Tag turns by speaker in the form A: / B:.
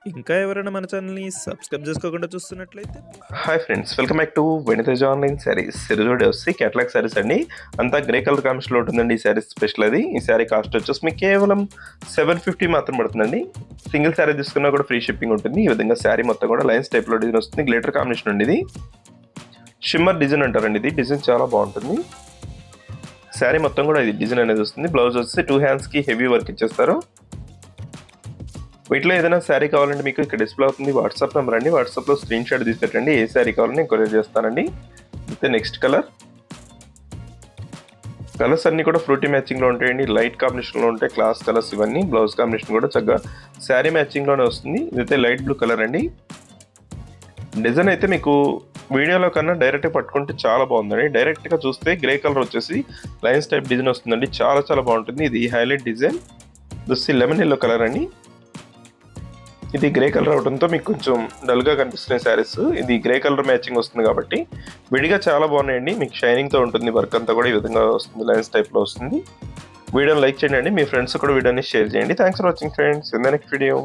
A: ఇంకా ఎవరైనా మన ఛానల్‌ని సబ్స్క్రైబ్ చేసుకోకుండా చూస్తున్నట్లయితే
B: hi friends, welcome back to Veniteja online sarees. ఈరోజు వచ్చి కేటలాగ్ శారీస్ అండి. అంతా గ్రే కలర్ కాంబినేషన్లో ఉంటుందండి ఈ శారీస్ స్పెషల్. అది ఈ శారీ కాస్ట్ వచ్చేసి మీకు కేవలం 750 మాత్రం పడుతుందండి. సింగిల్ శారీ తీసుకున్నా కూడా ఫ్రీ షిప్పింగ్ ఉంటుంది. ఈ విధంగా శారీ మొత్తం కూడా లైన్స్ టైప్లో డిజైన్ వస్తుంది. గ్లిటర్ కాంబినేషన్ అండి. ఇది షిమ్మర్ డిజైన్ అంటారండి. ఇది డిజైన్ చాలా బాగుంటుంది. శారీ మొత్తం కూడా ఇది డిజైన్ అనేది వస్తుంది. బ్లౌజ్ వచ్చి 2 హ్యాండ్స్కి హెవీ వర్క్ ఇచ్చేస్తారు. వీటిలో ఏదైనా శారీ కావాలంటే మీకు ఇక్కడ డిస్ప్లే అవుతుంది వాట్సాప్ నెంబర్ అండి. వాట్సాప్లో స్క్రీన్ షాట్ తీసి పెట్టండి. ఏ శారీ కావాలని నేను కొరియర్ చేస్తానండి. అయితే నెక్స్ట్ కలర్స్ అన్నీ కూడా ఫ్రూటీ మ్యాచింగ్లో ఉంటాయండి. లైట్ కాంబినేషన్లో ఉంటాయి క్లాస్ కలర్స్ ఇవన్నీ. బ్లౌజ్ కాంబినేషన్ కూడా చక్కగా శారీ మ్యాచింగ్లోనే వస్తుంది. ఇదైతే లైట్ బ్లూ కలర్ అండి. డిజైన్ అయితే మీకు వీడియోలో కన్నా డైరెక్ట్గా పట్టుకుంటే చాలా బాగుందండి. డైరెక్ట్గా చూస్తే గ్రే కలర్ వచ్చేసి లైన్స్ టైప్ డిజైన్ వస్తుందండి. చాలా చాలా బాగుంటుంది. ఇది హైలైట్ డిజైన్. దుస్సి లెమన్ ఎల్లో కలర్ అండి. ఇది గ్రే కలర్ అవడంతో మీకు కొంచెం డల్గా కనిపిస్తున్నాయి శారీస్. ఇది గ్రే కలర్ మ్యాచింగ్ వస్తుంది కాబట్టి విడిగా చాలా బాగున్నాయండి. మీకు షైనింగ్తో ఉంటుంది. వర్క్ అంతా కూడా ఈ విధంగా వస్తుంది. లైన్స్ టైప్లో వస్తుంది. వీడియోని లైక్ చేయండి. మీ ఫ్రెండ్స్ కూడా వీడియోని షేర్ చేయండి. Thanks for watching friends. In the next video.